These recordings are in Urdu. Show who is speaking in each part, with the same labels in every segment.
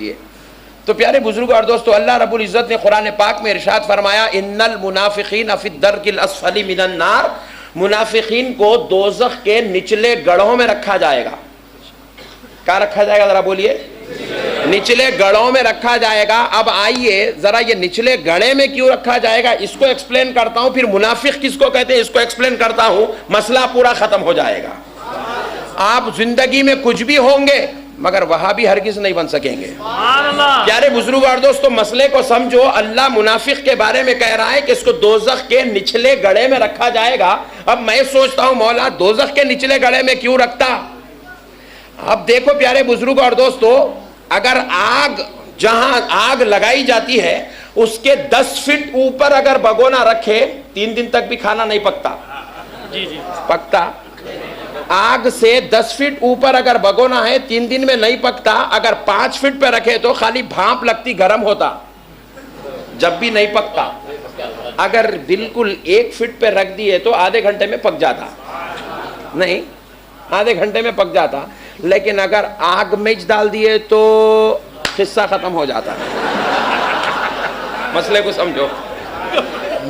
Speaker 1: بولیے. تو پیارے بزرگوں اور دوستو، اللہ رب العزت نے قرآن پاک میں ارشاد فرمایا ان المنافقین فی الدرک الاسفل من النار، منافقین کو دوزخ کے نچلے گڑھوں میں رکھا جائے گا. کہاں رکھا جائے گا ذرا بولیے؟ نچلے گڑھوں میں رکھا جائے گا. اب آئیے ذرا یہ نچلے گڑھے میں کیوں رکھا جائے گا اس کو ایکسپلین کرتا ہوں، پھر منافق کس کو کہتے ہیں اس کو ایکسپلین کرتا ہوں، مسئلہ پورا ختم ہو جائے گا. آپ زندگی میں کچھ بھی ہوں گے مگر وہاں بھی ہرگز نہیں بن سکیں گے. پیارے بزرگ اور دوستو، مسئلے کو سمجھو. اللہ منافق کے بارے میں کہہ رہا ہے کہ اس کو دوزخ کے نچلے گڑھے میں رکھا جائے گا. اب میں سوچتا ہوں مولا دوزخ کے نچلے گڑھے میں کیوں رکھتا؟ اب دیکھو پیارے بزرگ اور دوستو، اگر آگ جہاں آگ لگائی جاتی ہے اس کے 10 فٹ اوپر اگر بگونا رکھے 3 دن تک بھی کھانا نہیں پکتا. پکتا؟ آگ سے 10 فٹ اوپر اگر بگونا ہے 3 دن میں نہیں پکتا. اگر 5 فٹ پہ رکھے تو خالی بھانپ لگتی، گرم ہوتا، جب بھی نہیں پکتا. اگر بالکل 1 فٹ پہ رکھ دیے تو آدھے گھنٹے میں پک جاتا. نہیں، آدھے گھنٹے میں پک جاتا. لیکن اگر آگ میں ڈال دیے تو قصہ ختم ہو جاتا. مسئلے کو سمجھو،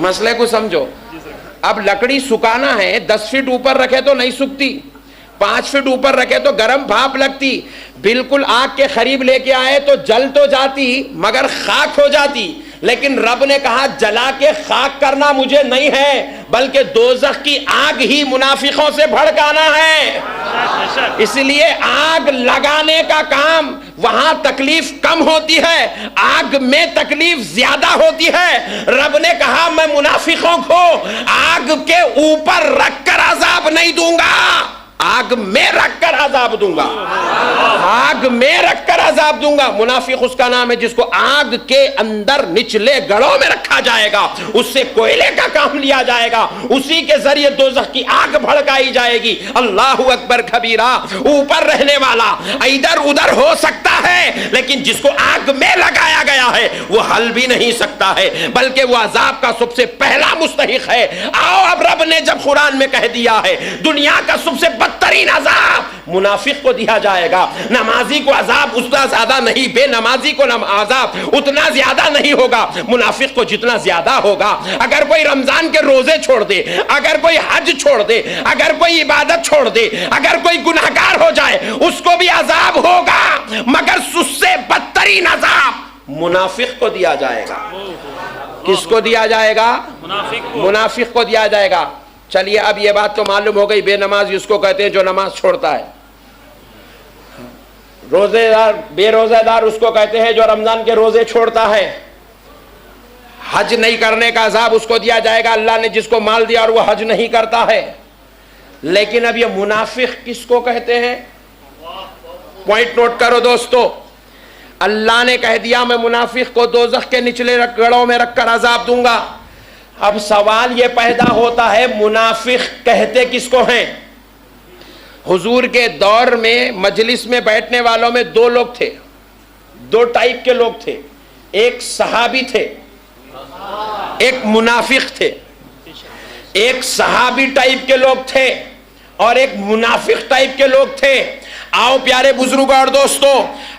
Speaker 1: مسئلے کو سمجھو. اب لکڑی سکانا ہے، 10 فٹ اوپر رکھے تو نہیں سکتی، 5 فٹ اوپر رکھے تو گرم بھاپ لگتی. بالکل آگ کے قریب لے کے آئے تو جل تو جاتی مگر خاک ہو جاتی. لیکن رب نے کہا جلا کے خاک کرنا مجھے نہیں ہے، بلکہ دوزخ کی آگ ہی منافقوں سے بھڑکانا ہے. اس لیے آگ لگانے کا کام وہاں تکلیف کم ہوتی ہے، آگ میں تکلیف زیادہ ہوتی ہے. رب نے کہا میں منافقوں کو آگ کے اوپر رکھ کر عذاب نہیں دوں گا، آگ میں رکھ کر عذاب دوں گا، آگ میں رکھ کر عذاب دوں گا. منافق اس کا نام ہے جس کو آگ کے اندر نچلے گڑھوں میں رکھا جائے گا، اس سے کوئلے کا کام لیا جائے گا، اسی کے ذریعے دوزخ کی آگ بھڑکائی جائے گی. اللہ اکبر کبیرہ. اوپر رہنے والا ادھر ادھر ہو سکتا ہے لیکن جس کو آگ میں لگایا گیا ہے وہ ہل بھی نہیں سکتا ہے، بلکہ وہ عذاب کا سب سے پہلا مستحق ہے. آؤ اب رب نے جب قرآن میں کہہ دیا ہے دنیا کا سب سے بدترین عذاب منافق کو دیا جائے گا. نمازی کو عذاب اتنا زیادہ نہیں، بے نمازی کو عذاب اتنا زیادہ نہیں ہوگا، منافق کو جتنا زیادہ ہوگا. اگر کوئی رمضان کے روزے چھوڑ دے، اگر کوئی حج چھوڑ دے، اگر کوئی عبادت چھوڑ دے، اگر کوئی گناہگار ہو جائے اس کو بھی عذاب ہوگا، مگر اس سے بدترین عذاب منافق کو دیا جائے گا. کس کو دیا جائے گا؟ منافق کو دیا جائے گا. چلیے اب یہ بات تو معلوم ہو گئی، بے نمازی اس کو کہتے ہیں جو نماز چھوڑتا ہے. روزے دار، بے روزہ دار اس کو کہتے ہیں جو رمضان کے روزے چھوڑتا ہے. حج نہیں کرنے کا عذاب اس کو دیا جائے گا، اللہ نے جس کو مال دیا اور وہ حج نہیں کرتا ہے. لیکن اب یہ منافق کس کو کہتے ہیں؟ پوائنٹ نوٹ کرو دوستو. اللہ نے کہہ دیا میں منافق کو دوزخ کے نچلے گڑھوں میں رکھ کر عذاب دوں گا. اب سوال یہ پیدا ہوتا ہے منافق کہتے کس کو ہیں؟ حضور کے دور میں مجلس میں بیٹھنے والوں میں 2 لوگ تھے، 2 ٹائپ کے لوگ تھے. ایک صحابی تھے، ایک منافق تھے. ایک صحابی ٹائپ کے لوگ تھے اور ایک منافق ٹائپ کے لوگ تھے. آؤ پیارے بزرگوں اور دوستو،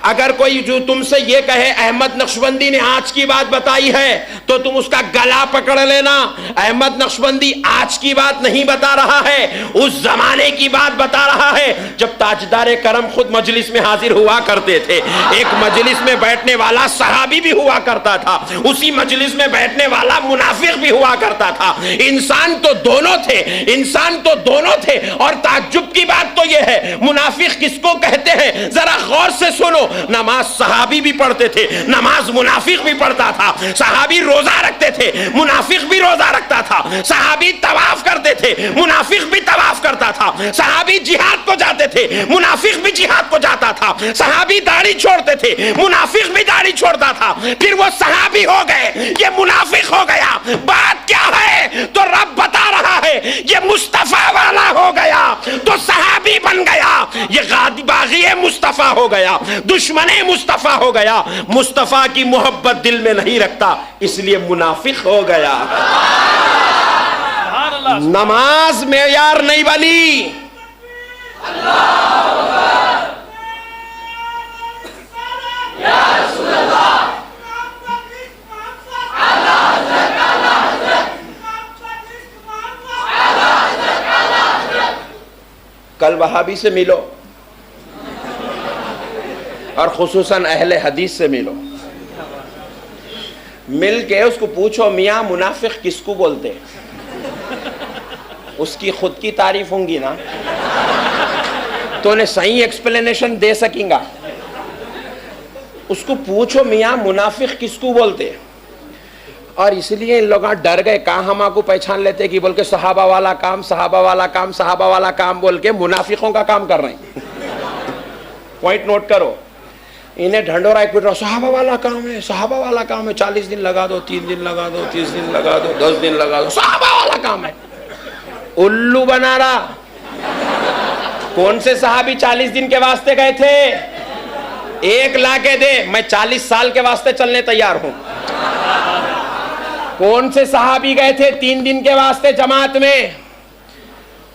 Speaker 1: اگر کوئی جو تم سے یہ کہے احمد نقشبندی نے آج کی بات بتائی ہے تو تم اس کا گلا پکڑ لینا. احمد نقشبندی آج کی بات نہیں بتا رہا ہے، اس زمانے کی بات بتا رہا ہے جب تاجدار کرم خود مجلس میں حاضر ہوا کرتے تھے. ایک مجلس میں بیٹھنے والا صحابی بھی ہوا کرتا تھا، اسی مجلس میں بیٹھنے والا منافق بھی ہوا کرتا تھا. انسان تو دونوں تھے، انسان تو دونوں تھے. اور تعجب کی بات تو یہ ہے منافق کس کو کہتے ہیں؟ ذرا غور سے سنو. نماز صحابی بھی پڑھتے تھے، نماز منافق بھی پڑھتا تھا. صحابی روزہ رکھتے تھے، منافق بھی روزہ رکھتا تھا. صحابی طواف کرتے تھے، منافق بھی طواف کرتا تھا. صحابی جہاد کو جاتے تھے، منافق بھی جہاد کو جاتا تھا. صحابی داڑھی چھوڑتے تھے، منافق بھی داڑھی چھوڑتا تھا. پھر وہ صحابی ہو گئے، یہ منافق ہو گیا. بات کیا ہے؟ تو رب بتا رہا ہے یہ مصطفیٰ والا ہو گیا تو صحابی بن گیا، یہ باغی مصطفیٰ ہو گیا، دشمن مصطفیٰ ہو گیا. مصطفیٰ کی محبت دل میں نہیں رکھتا اس لیے منافق ہو گیا. نماز معیار نہیں بنی. اللہ کل وہابی سے ملو اور خصوصاً اہل حدیث سے ملو، مل کے اس کو پوچھو میاں منافق کس کو بولتے، اس کی خود کی تعریف ہوں گی نا تو انہیں صحیح ایکسپلینیشن دے سکیں گا۔ اس کو پوچھو میاں منافق کس کو بولتے، اور اس لیے ان لوگ ڈر گئے، کہاں ہم آپ کو پہچان لیتے کہ بول کے صحابہ والا کام، صحابہ والا کام، صحابہ والا کام بول کے منافقوں کا کام کر رہے ہیں۔ پوائنٹ نوٹ کرو، انہیں ڈھنڈورا ایک منٹ، صحابہ والا کام ہے، صحابہ والا کام ہے، 40 دن لگا دو، 3 دن لگا دو، 30 دن لگا دو، 10 دن لگا دو، صحابہ والا کام ہے۔ الو بنا رہا، کون سے صحابی 40 دن کے واسطے گئے تھے؟ ایک لا کے دے، میں 40 سال کے واسطے چلنے تیار ہوں۔ کون سے صحابی گئے تھے 3 دن کے واسطے جماعت میں؟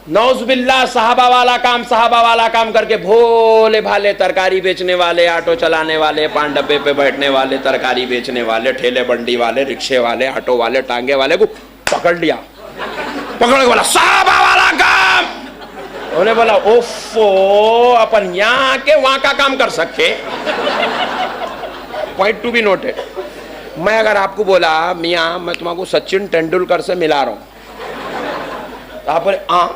Speaker 1: نعوذ باللہ صحابہ والا کام، صحابہ والا کام کر کے بھولے بھالے ترکاری بیچنے والے، آٹو چلانے والے، 5 ڈبے پہ بیٹھنے والے، ترکاری بیچنے والے، ٹھیلے بنڈی والے، رکشے والے، آٹو والے، ٹانگے والے کو پکڑ لیا، پکڑ کے بولا صحابہ والا کام۔ انہیں بولا اوفو، اپن یہاں کے وہاں کا کام کر سکتے۔ پوائنٹ ٹو بی نوٹڈ، میں اگر آپ کو بولا میاں میں تمہارے کو سچن ٹینڈولکر سے ملا رہا ہوں، تو آپ بولے ہاں،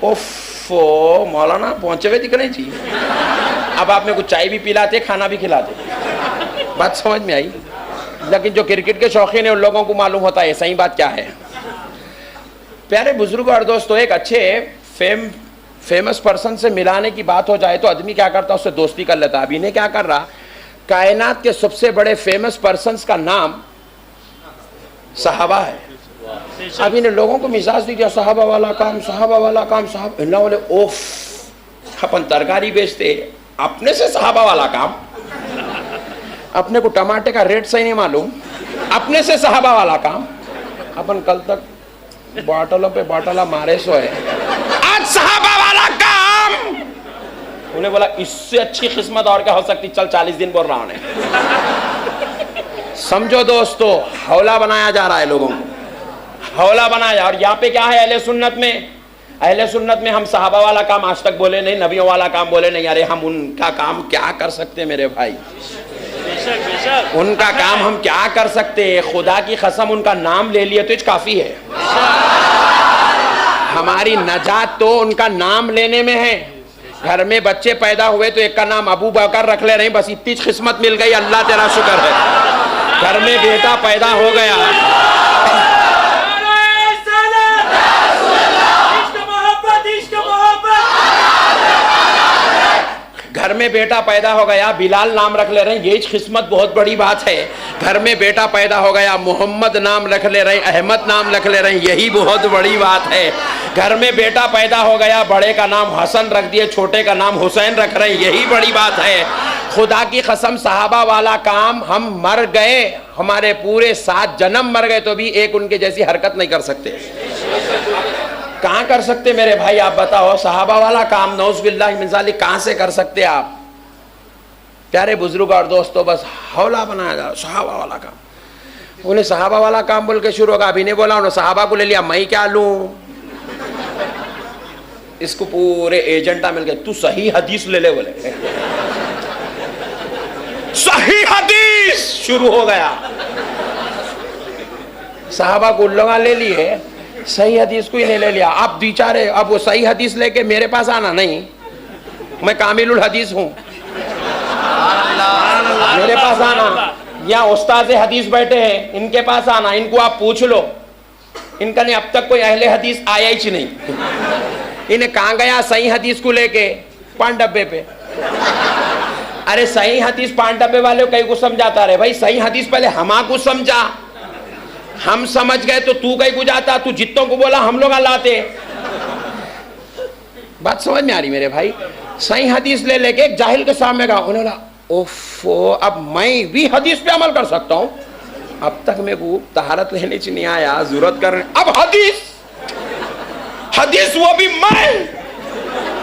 Speaker 1: اوفو مولانا پہنچے ہوئے دکھ رہے جی، اب آپ میں کچھ چائے بھی پلاتے، کھانا بھی کھلاتے، بات سمجھ میں آئی؟ لیکن جو کرکٹ کے شوقین ہیں ان لوگوں کو معلوم ہوتا ہے صحیح بات کیا ہے۔ پیارے بزرگوں اور دوستوں، ایک اچھے فیمس پرسن سے ملانے کی بات ہو جائے تو آدمی کیا کرتا ہے؟ اس سے دوستی کر لیتا ہے۔ ابھی نے کیا کر رہا، کائنات کے سب سے بڑے فیمس پرسنز کا نام صحابہ ہے۔ ابھی نے لوگوں کو مزاج دیا صحابہ والا کام، صحابہ والا کام، صحابہ، اللہ بولے اوف، اپن ترکاری بیچتے، اپنے سے صحابہ والا کام، اپنے کو ٹماٹے کا ریٹ صحیح نہیں معلوم، اپنے سے صحابہ والا کام، اپن کل تک باٹلوں پہ باٹلہ مارے سوئے، آج صحابہ والا کام۔ انہیں بولا اس سے اچھی قسمت اور کیا ہو سکتی، چل 40 دن بول رہا ہوں۔ سمجھو دوستو، حولہ بنایا جا رہا ہے لوگوں کو، حولہ بنایا۔ اور یہاں پہ کیا ہے اہل سنت میں؟ اہل سنت میں ہم صحابہ والا کام آج تک بولے نہیں، نبیوں والا کام بولے نہیں۔ ارے ہم ان کا کام کیا کر سکتے میرے بھائی، ان کا کام ہم کیا کر سکتے؟ خدا کی قسم ان کا نام لے لیے تو کافی ہے، ہماری نجات تو ان کا نام لینے میں ہے۔ گھر میں بچے پیدا ہوئے تو ایک کا نام ابو بکر رکھ لے رہے ہیں، بس اتنی قسمت مل گئی، اللہ تیرا شکر ہے۔ گھر میں بیٹا پیدا ہو گیا، گھر میں بیٹا پیدا ہو گیا، بلال نام رکھ لے رہے ہیں، یہ قسمت بہت بڑی بات ہے۔ گھر میں بیٹا پیدا ہو گیا، محمد نام رکھ لے رہے ہیں، احمد نام رکھ لے رہے ہیں، یہی بہت بڑی بات ہے۔ گھر میں بیٹا پیدا ہو گیا، بڑے کا نام حسن رکھ دیے، چھوٹے کا نام حسین رکھ رہے ہیں، یہی بڑی بات ہے۔ خدا کی قسم صحابہ والا کام، ہم مر گئے، ہمارے پورے 7 جنم مر گئے تو بھی ایک ان کے جیسی حرکت نہیں کر سکتے۔ کہاں کر سکتے میرے بھائی، آپ بتاؤ؟ صحابہ والا کام نعوذ باللہ من ذالک کہاں سے کر سکتے آپ؟ پیارے بزرگ اور دوستو، بس حولہ بنایا جا صحابہ والا کام۔ انہیں صحابہ والا کام بول کے شروع ہوگا، ابھی نہیں بولا انہوں صحابہ کو لے لیا، میں کیا لوں؟ اس کو پورے ایجنٹا مل گئے، تو صحیح حدیث لے لے، بولے صحیح حدیث شروع ہو گیا۔ صحابہ کو لوگا لے لیے، صحیح حدیث کو ہی نہیں لے لیا۔ اب بیچارے، اب وہ صحیح حدیث لے کے میرے پاس آنا نہیں، میں کامل الحدیث ہوں، میرے پاس آنا، یا استاد حدیث بیٹھے ہیں ان کے پاس آنا، ان کو آپ پوچھ لو، ان کا نہیں اب تک کوئی اہل حدیث آیا ہی نہیں۔ انہیں کہاں گیا صحیح حدیث کو لے کے؟ 5 ڈبے پہ۔ ارے صحیح حدیث 5 ڈبے والے کئی کو سمجھاتا رہے بھائی، صحیح حدیث پہلے ہما کو سمجھا، ہم سمجھ گئے تو تو کئی کو جاتا، تو جتوں کو بولا ہم لوگ لاتے۔ بات سمجھ میں آ رہی میرے بھائی؟ صحیح حدیث لے لے کے ایک جاہل کے سامنے گا، انہوں نے کہا اوفو، اب میں بھی حدیث پہ عمل کر سکتا ہوں، اب تک میں کو طہارت لینے چ نہیں آیا، ضرورت کرنے، اب حدیث وہ بھی میں،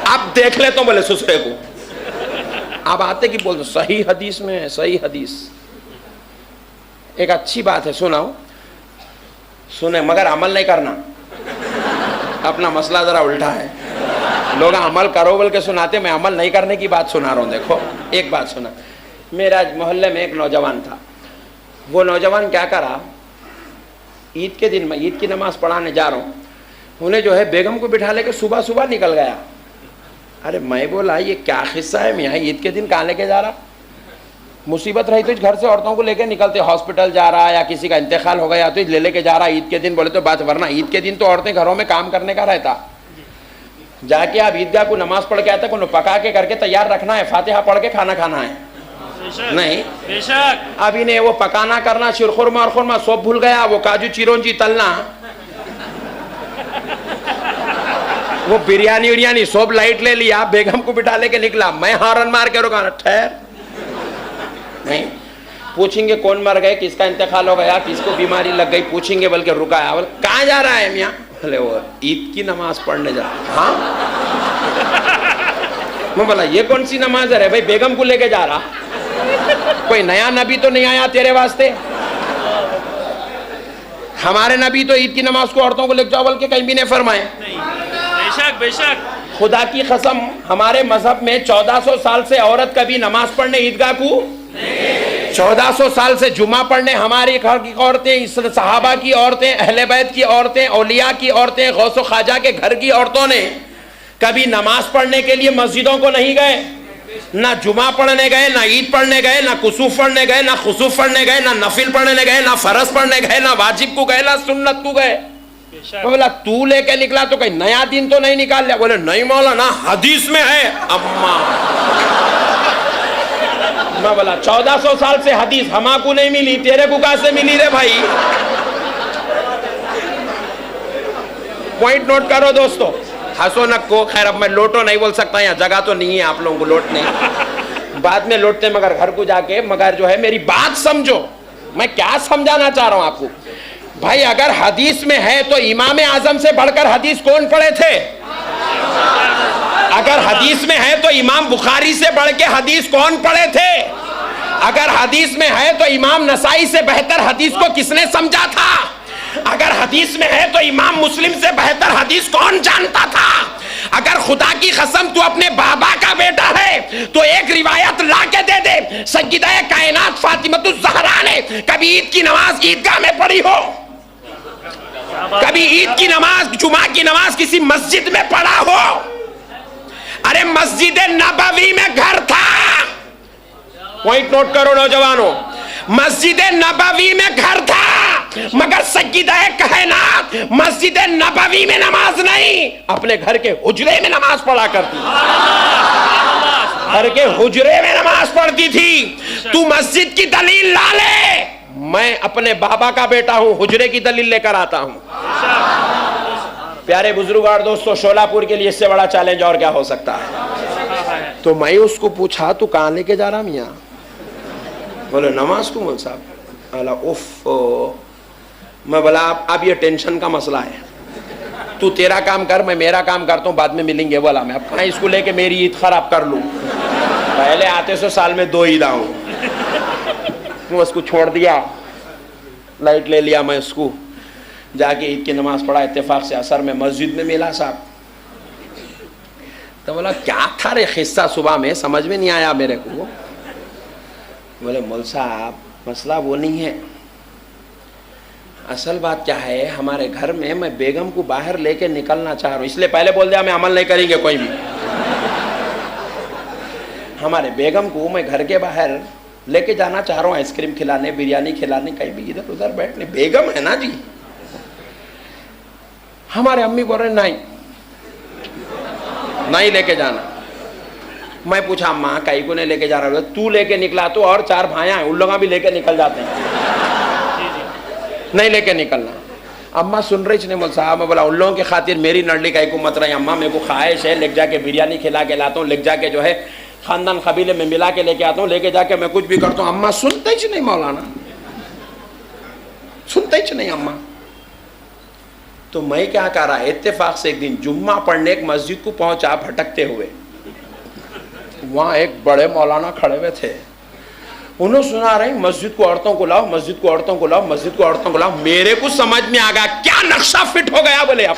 Speaker 1: اب دیکھ لیتا ہوں بولے سسرے کو، اب آتے کی بولتے صحیح حدیث میں، صحیح حدیث۔ ایک اچھی بات ہے، سناؤ، سنیں مگر عمل نہیں کرنا، اپنا مسئلہ ذرا الٹا ہے۔ لوگ عمل کرو بول کے سناتے, میں عمل نہیں کرنے کی بات سنا رہا ہوں. دیکھو ایک بات سنا, میرا محلے میں ایک نوجوان تھا. وہ نوجوان کیا کرا, عید کے دن میں عید کی نماز پڑھانے جا رہا ہوں, انہیں جو ہے بیگم کو بٹھا لے کے صبح صبح نکل گیا. ارے میں بولا یہ کیا قصہ ہے میاں, عید کے دن کہاں لے کے جا رہا؟ مصیبت رہی تو گھر سے عورتوں کو لے کے نکلتے, ہاسپٹل جا رہا یا کسی کا انتقال ہو گیا تو لے کے جا رہا عید کے دن, بولے تو بات, ورنہ عید کے دن تو عورتیں گھروں میں کام کرنے کا رہتا. جا کے آپ عیدگاہ کو نماز پڑھ کے آتا, کو پکا کے کر کے تیار رکھنا ہے, فاتحہ پڑھ کے کھانا کھانا ہے. نہیں اب انہیں وہ پکانا کرنا, شیرخورما اور خورما سب بھول گیا, وہ کاجو چیرونجی تلنا, وہ بریانی وریانی سب لائٹ لے لیا, بیگم کو بٹھا لے کے نکلا. میں ہارن مار کے رکا, ٹھہر نہیں پوچھیں گے کون مر گئے, کس کا انتقال ہو گیا, کس کو بیماری لگ گئی, پوچھیں گے بلکہ رکایا. کہاں جا رہا ہے میاں؟ بولے وہ عید کی نماز پڑھنے جا. ہاں میں بولا یہ کون سی نماز ہے بھائی, بیگم کو لے کے جا رہا, کوئی نیا نبی تو نہیں آیا تیرے واسطے؟ ہمارے نبی تو عید کی نماز کو عورتوں کو لے جاؤ بلکہ کہیں بھی نہیں فرمائے. بے شک خدا کی قسم, ہمارے مذہب میں 1400 سال سے عورت کبھی نماز پڑھنے عیدگاہ کو, 1400 سال سے جمعہ پڑھنے ہماری گھر کی عورتیں, صحابہ کی عورتیں, اہل بیت کی عورتیں, اولیاء کی عورتیں, غوث و خواجہ کے گھر کی عورتوں نے کبھی نماز پڑھنے کے لیے مسجدوں کو نہیں گئے, نہ جمعہ پڑھنے گئے, نہ عید پڑھنے گئے, نہ کسوف پڑھنے گئے, نہ خسوف پڑھنے گئے, نہ نفل پڑھنے گئے, نہ فرض پڑھنے گئے, نہ واجب کو گئے, نہ سنت کو گئے. بولا تو لے کے نکلا تو کوئی نیا دن تو نہیں نکال لیا؟ بولے نہیں مولانا حدیث میں ہے. اما میں بولا 1400 سال سے حدیث ہما کو نہیں ملی, تیرے کو کہاں سے ملی رے بھائی؟ پوائنٹ نوٹ کرو دوستو, ہنسو نہ کو. خیر اب میں لوٹو نہیں بول سکتا, یہاں جگہ تو نہیں ہے آپ لوگوں کو لوٹنے, بعد میں لوٹتے مگر گھر کو جا کے. مگر جو ہے میری بات سمجھو, میں کیا سمجھانا چاہ رہا ہوں آپ کو بھائی. اگر حدیث میں ہے تو امام اعظم سے بڑھ کر حدیث کون پڑھے تھے؟ اگر حدیث میں ہے تو امام بخاری سے بڑھ کے حدیث کون پڑھے تھے؟ اگر حدیث میں ہے تو امام نسائی سے بہتر حدیث کو کس نے سمجھا تھا؟ اگر حدیث میں ہے تو امام مسلم سے بہتر حدیث کون جانتا تھا؟ اگر خدا کی قسم تو اپنے بابا کا بیٹا ہے تو ایک روایت لا کے دے دے, سیدہ کائنات فاطمۃ الزہرا نے کبھی عید کی نماز عیدگاہ میں پڑھی ہو؟ کبھی عید کی نماز, جمعہ کی نماز کسی مسجد میں پڑھا ہو؟ ارے مسجد نبوی میں گھر تھا. پوائنٹ نوٹ کرو نوجوانوں, مسجد نبوی میں گھر تھا, مگر سیدہ کائنات مسجد نبوی میں نماز نہیں, اپنے گھر کے حجرے میں نماز پڑھا کرتی, گھر کے حجرے میں نماز پڑھتی تھی. تو مسجد کی دلیل لا لے, میں اپنے بابا کا بیٹا ہوں, حجرے کی دلیل لے کر آتا ہوں. پیارے بزرگ اور دوستو, شولہ پور کے لیے اس سے بڑا چیلنج اور کیا ہو سکتا ہے؟ تو میں اس کو پوچھا تو کہاں لے کے جا رہا میاں؟ بولے نماز کو مول صاحب. اوف, میں بولا اب یہ ٹینشن کا مسئلہ ہے, تو تیرا کام کر, میں میرا کام کرتا ہوں, بعد میں ملیں گے. بولا میں اب کہاں اس کو لے کے میری عید خراب کر لوں, پہلے آتے سو سال میں 2 عید آؤں. اس کو چھوڑ دیا, لائٹ لے لیا, میں اس کو جا کے عید کی نماز پڑھا. اتفاق سے اثر میں مسجد میں ملا صاحب. تو بولا کیا تھا رے قصہ صبح میں, سمجھ میں نہیں آیا میرے کو. بولے مول صاحب مسئلہ وہ نہیں ہے, اصل بات کیا ہے, ہمارے گھر میں میں بیگم کو باہر لے کے نکلنا چاہ رہا ہوں, اس لیے پہلے بول دیا میں عمل نہیں کریں گے کوئی بھی. ہمارے بیگم کو میں گھر کے باہر لے کے جانا چاہ رہا ہوں, آئس کریم کھلانے, بریانی کھلانے, کہیں بھی ادھر ادھر بیٹھنے. بیگم ہے نا جی. ہمارے امی بول رہے نہیں لے کے جانا. میں پوچھا اماں کئی کو نہیں لے کے جا رہا؟ تو لے کے نکلا تو اور 4 بھائیاں ہیں, ان لوگاں بھی لے کے نکل جاتے ہیں, نہیں لے کے نکلنا. اماں سن رہی نہیں مول صاحب. میں بولا ان لوگوں کی خاطر میری نرلی کئی کو مت رہی اماں, میرے کو خواہش ہے لے جا کے بریانی کھلا کے لاتا ہوں, لے جا کے جو ہے خاندان قبیلے میں ملا کے لے کے آتا ہوں, لے کے جا کے میں کچھ بھی کرتا ہوں. اماں سنتے ہی نہیں مولانا, سنتے ہی نہیں اماں. تو میں کیا کر رہا, اتفاق سے ایک دن جمعہ پڑھنے ایک مسجد کو پہنچا بھٹکتے ہوئے. وہاں ایک بڑے مولانا کھڑے ہوئے تھے, انہوں سنا رہے مسجد کو عورتوں کو لاؤ, مسجد کو عورتوں کو لاؤ, مسجد کو عورتوں کو لاؤ. میرے کو سمجھ میں آ گیا کیا نقشہ فٹ ہو گیا. بولے اب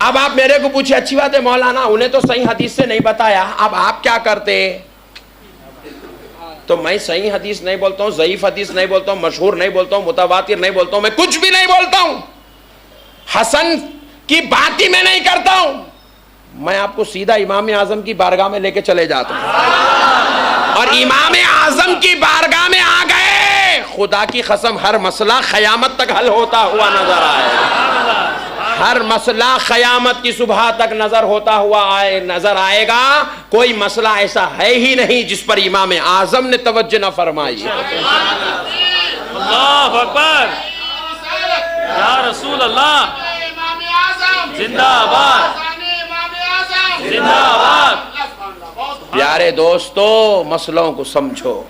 Speaker 1: اب آپ میرے کو پوچھے اچھی بات ہے مولانا انہیں تو صحیح حدیث سے نہیں بتایا، اب آپ کیا کرتے؟ تو میں صحیح حدیث نہیں بولتا ہوں، ضعیف حدیث نہیں بولتا ہوں، مشہور نہیں بولتا ہوں، متواتر نہیں بولتا ہوں، میں کچھ بھی نہیں بولتا ہوں، حسن کی بات ہی میں نہیں کرتا ہوں، میں آپ کو سیدھا امام اعظم کی بارگاہ میں لے کے چلے جاتا ہوں، اور امام اعظم کی بارگاہ میں آ گئے، خدا کی قسم ہر مسئلہ قیامت تک حل ہوتا ہوا نظر آئے، ہر مسئلہ قیامت کی صبح تک نظر آئے گا، کوئی مسئلہ ایسا ہے ہی نہیں جس پر امام اعظم نے توجہ نہ فرمائی۔
Speaker 2: اللہ اکبر، یا رسول اللہ، زندہ آباد، زندہ آباد۔
Speaker 1: پیارے دوستو مسئلوں کو سمجھو۔